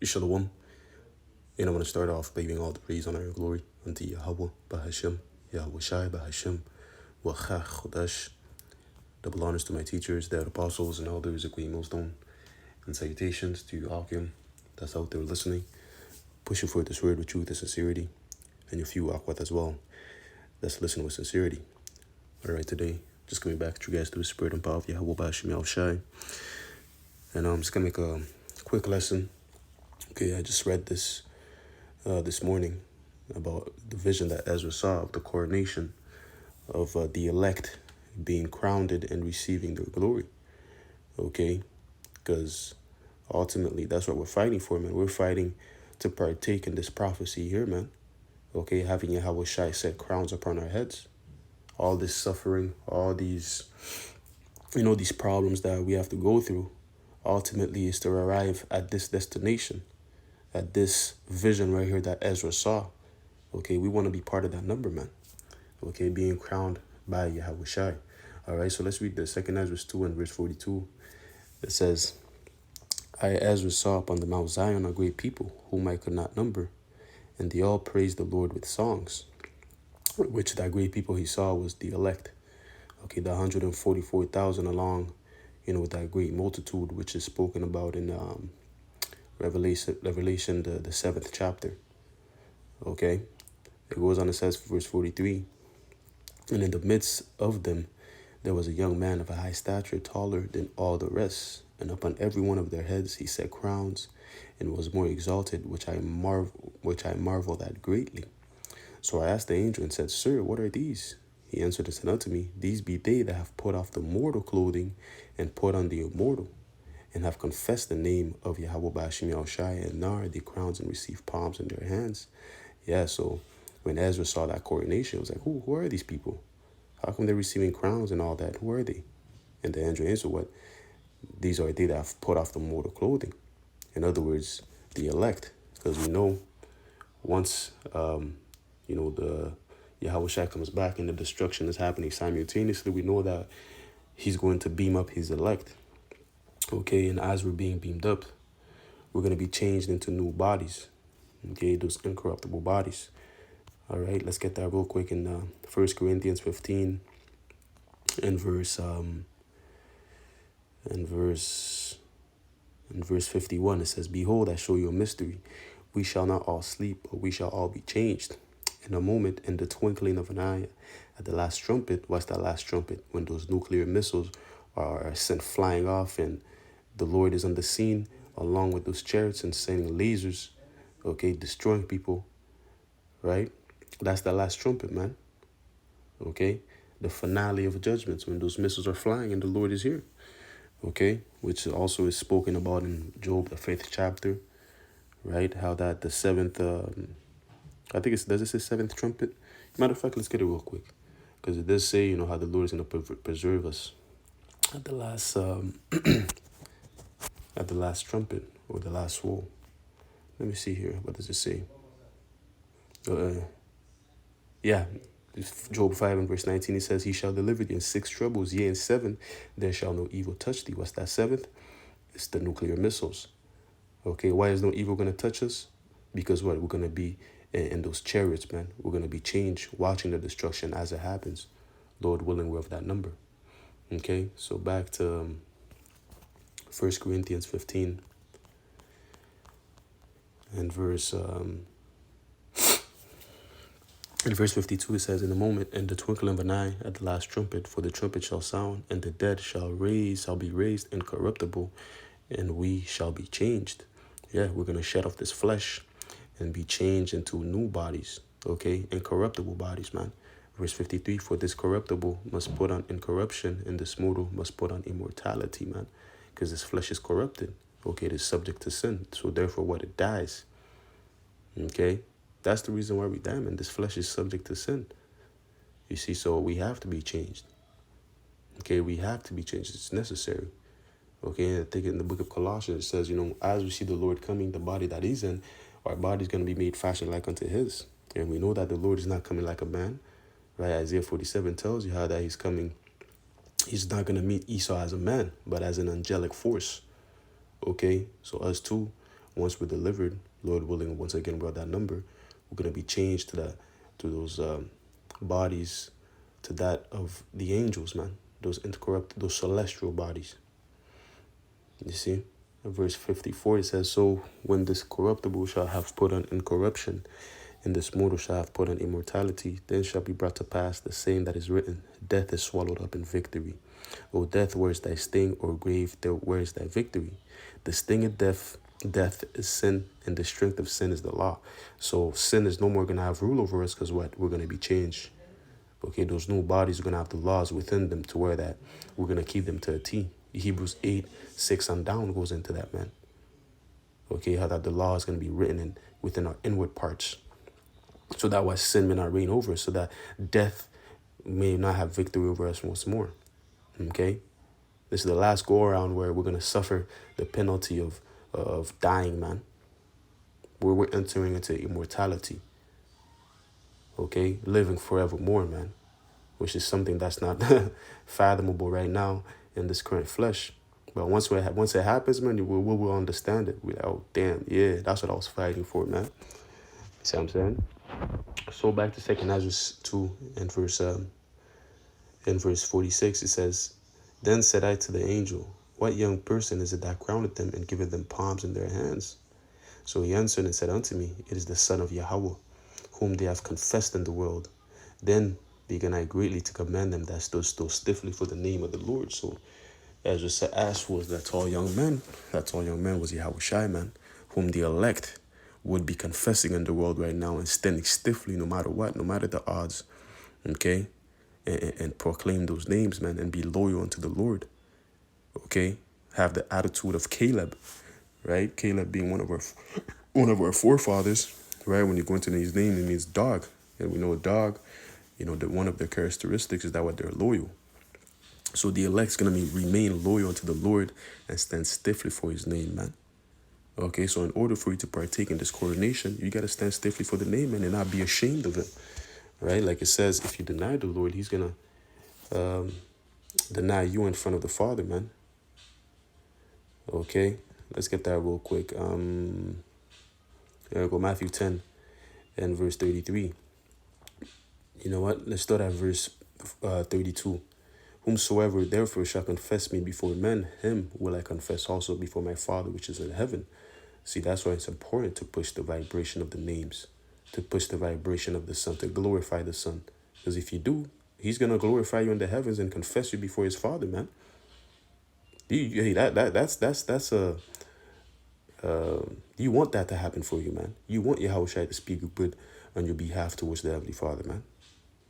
Shalom. And I want to start off by giving all the praise, honor, and glory unto Yahweh, Bahashem, Yahweh Shai, Bahashem, Wachach, Chodash. Double honors to my teachers, the apostles, and elders, Queen Millstone. And salutations to you, Akim, that's out there listening, pushing forth this word with truth and sincerity. And your few Akwat as well, that's listening with sincerity. All right, today, just coming back to you guys through the spirit and power of Yahweh, Bahashem, Yahweh Shai. And I'm just going to make a quick lesson. Okay, I just read this morning about the vision that Ezra saw of the coronation of the elect being crowned and receiving their glory. Okay, because ultimately that's what we're fighting for, man. We're fighting to partake in this prophecy here, man. Okay, having Yahweh Shai set crowns upon our heads. All this suffering, all these, these problems that we have to go through, ultimately is to arrive at this destination, at this vision right here that Ezra saw. Okay, we want to be part of that number, man. Okay, being crowned by Yahweh Shai. All right, so let's read the second Ezra 2 and verse 42. It says, I, Ezra, saw upon the Mount Zion a great people, whom I could not number, and they all praised the Lord with songs, which that great people he saw was the elect. Okay, the 144,000 along, with that great multitude, which is spoken about in Revelation, the 7th chapter. Okay, it goes on, it says, verse 43, and in the midst of them there was a young man of a high stature, taller than all the rest, and upon every one of their heads he set crowns, and was more exalted, which I marveled at greatly. So I asked the angel and said, Sir, what are these? He answered and said unto me, These be they that have put off the mortal clothing, and put on the immortal, and have confessed the name of Yahweh Ba'ashem Yahweh Shai, and now are they crowns and receive palms in their hands. Yeah, so when Ezra saw that coronation, it was like, who are these people? How come they're receiving crowns and all that? Who are they? And the angel answered, what? These are they that have put off the mortal clothing. In other words, the elect. Because we know once, the Yahweh Shai comes back and the destruction is happening simultaneously, we know that he's going to beam up his elect. Okay, and as we're being beamed up, we're going to be changed into new bodies. Okay, those incorruptible bodies. All right, let's get that real quick in 1 Corinthians 15 and verse 51. It says, Behold, I show you a mystery. We shall not all sleep, but we shall all be changed. In a moment, in the twinkling of an eye, at the last trumpet. What's that last trumpet? When those nuclear missiles are sent flying off and the Lord is on the scene along with those chariots and sending lasers, okay, destroying people, right? That's the last trumpet, man. Okay, the finale of judgments when those missiles are flying and the Lord is here. Okay, which also is spoken about in Job, the 5th chapter, right? How that the 7th, does it say 7th trumpet? Matter of fact, let's get it real quick, because it does say, how the Lord is going to preserve us at the last, at the last trumpet or the last woe. Let me see here. What does it say? Job 5 and verse 19, it says, He shall deliver thee in 6 troubles, yea, in 7, there shall no evil touch thee. What's that 7th? It's the nuclear missiles. Okay, why is no evil going to touch us? Because what? We're going to be in those chariots, man. We're going to be changed, watching the destruction as it happens. Lord willing, we're of that number. Okay, so back to 1 Corinthians 15 and verse 52, it says, In a moment, in the twinkling of an eye, at the last trumpet, for the trumpet shall sound, and the dead shall be raised incorruptible, and we shall be changed. Yeah, we're going to shed off this flesh and be changed into new bodies, okay? Incorruptible bodies, man. Verse 53, for this corruptible must put on incorruption, and this mortal must put on immortality, man. Because this flesh is corrupted, okay? It is subject to sin, so therefore what? It dies, okay? That's the reason why we die, man. This flesh is subject to sin. You see, so we have to be changed. Okay, we have to be changed. It's necessary. Okay, and I think in the book of Colossians, it says, as we see the Lord coming, the body that he's in, our body is going to be made fashion like unto his. And we know that the Lord is not coming like a man, right? Isaiah 47 tells you how that he's coming. He's not going to meet Esau as a man, but as an angelic force. Okay, so us too, once we're delivered, Lord willing, once again we're at that number, we're gonna be changed to those bodies, to that of the angels, man. Those incorrupt, those celestial bodies. You see? In verse 54 it says, so when this corruptible shall have put on incorruption, and this mortal shall have put on immortality, then shall be brought to pass the same that is written, death is swallowed up in victory. O death, where is thy sting? Or grave, where is thy victory? The sting of death is sin, and the strength of sin is the law. So sin is no more going to have rule over us, because what? We're going to be changed. Okay, those new bodies are going to have the laws within them to where that we're going to keep them to a T. Hebrews 8:6 on down goes into that, man. Okay, how that the law is going to be written within our inward parts. So that way sin may not reign over us, so that death may not have victory over us once more. Okay? This is the last go around where we're going to suffer the penalty of dying, man. Where we're entering into immortality. Okay? Living forevermore, man. Which is something that's not fathomable right now in this current flesh. But once it happens, man, we'll understand it. We're like, oh, damn, yeah, that's what I was fighting for, man. See what I'm saying? So back to 2 Ezra 2 and verse 46, it says, then said I to the angel, what young person is it that crowneth them and giveth them palms in their hands? So he answered and said unto me, it is the Son of Yahweh, whom they have confessed in the world. Then began I greatly to command them that stood still stiffly for the name of the Lord. So Ezra said, asked was that tall young man. That tall young man was Yahweh Shai, man, whom the elect would be confessing in the world right now and standing stiffly no matter what, no matter the odds, okay? And proclaim those names, man, and be loyal unto the Lord, okay? Have the attitude of Caleb, right? Caleb being one of our forefathers, right? When you go into his name, it means dog. And we know a dog, one of their characteristics is that what they're loyal. So the elect's going to remain loyal to the Lord and stand stiffly for his name, man. Okay, so in order for you to partake in this coronation, you got to stand stiffly for the name, man, and not be ashamed of it, right? Like it says, if you deny the Lord, he's going to deny you in front of the Father, man. Okay, let's get that real quick. There we go, Matthew 10 and verse 33. You know what? Let's start at verse 32. Whomsoever therefore shall confess me before men, him will I confess also before my Father which is in heaven. See, that's why it's important to push the vibration of the names, to push the vibration of the Son, to glorify the Son. Because if you do, he's going to glorify you in the heavens and confess you before his Father, man. That's you want that to happen for you, man. You want Yahweh Shai to speak good on your behalf towards the Heavenly Father, man.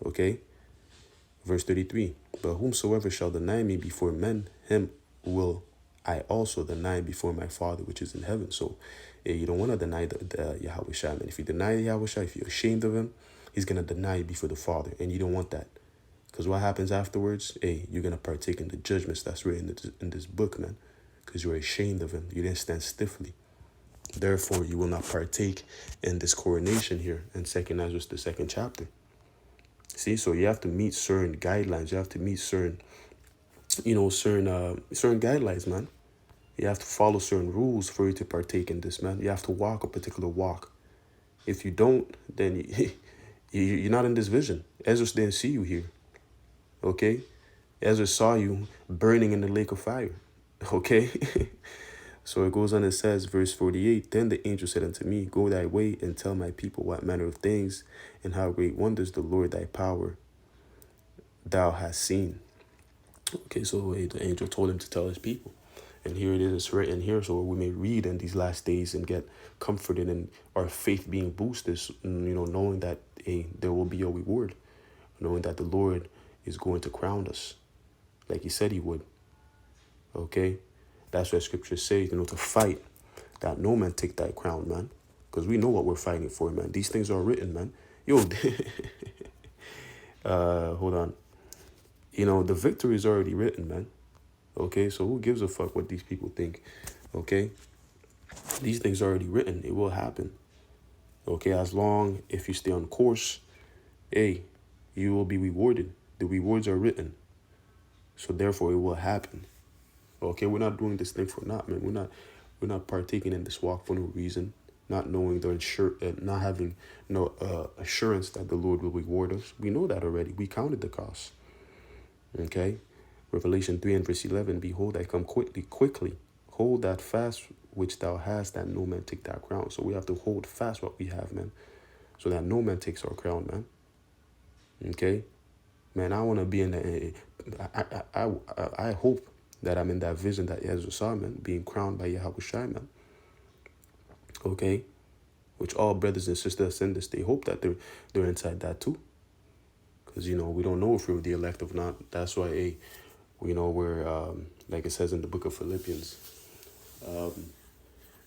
Okay? Verse 33, but whomsoever shall deny me before men, him will I also deny before my Father which is in heaven. So you don't want to deny the Yahweh Shai, man. If you deny Yahweh Shai, if you're ashamed of him, he's going to deny you before the Father. And you don't want that. Because what happens afterwards? You're going to partake in the judgments that's written in this book, man. Because you're ashamed of him. You didn't stand stiffly. Therefore, you will not partake in this coronation here in 2 Ezra, the 2nd chapter. See, so you have to meet certain guidelines. You have to meet certain guidelines, man. You have to follow certain rules for you to partake in this, man. You have to walk a particular walk. If you don't, then you're not in this vision. Ezra didn't see you here. Okay? Ezra saw you burning in the lake of fire. Okay? So it goes on and says, verse 48, then the angel said unto me, go thy way and tell my people what manner of things and how great wonders the Lord thy power thou hast seen. Okay, so the angel told him to tell his people. And here it is, it's written here, so we may read in these last days and get comforted in our faith being boosted, knowing that there will be a reward, knowing that the Lord is going to crown us like he said he would. Okay? That's what scripture says, to fight, that no man take thy crown, man. Because we know what we're fighting for, man. These things are written, man. Yo, hold on. The victory is already written, man. Okay, so who gives a fuck what these people think? Okay? These things are already written. It will happen. Okay, as long if you stay on course, you will be rewarded. The rewards are written. So therefore, it will happen. Okay, we're not doing this thing for naught, man. We're not partaking in this walk for no reason, not knowing not having no assurance that the Lord will reward us. We know that already. We counted the cost. Okay? Revelation 3 and verse 11, behold, I come quickly. Hold that fast which thou hast, that no man take that crown. So we have to hold fast what we have, man, so that no man takes our crown, man. Okay? Man, I want to be in the... I hope that I'm in that vision that Ezra saw, man, being crowned by Yahweh Shai, man. Okay? Which all brothers and sisters in this, they hope that they're inside that too. Because, we don't know if we're the elect or not. That's why, we're, like it says in the book of Philippians,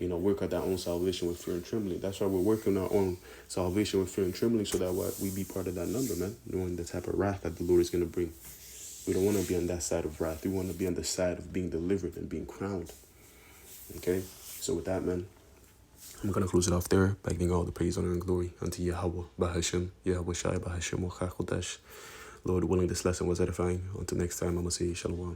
work out our own salvation with fear and trembling. That's why we're working our own salvation with fear and trembling, so that we be part of that number, man, knowing the type of wrath that the Lord is going to bring. We don't want to be on that side of wrath. We want to be on the side of being delivered and being crowned. Okay? So with that, man, I'm going to close it off there by giving all the praise, honor, and glory unto Yahweh, Bahashim, Yahweh Shai, Bahashim, Wachachodesh. Lord willing, this lesson was edifying. Until next time, I'm going to say Shalom.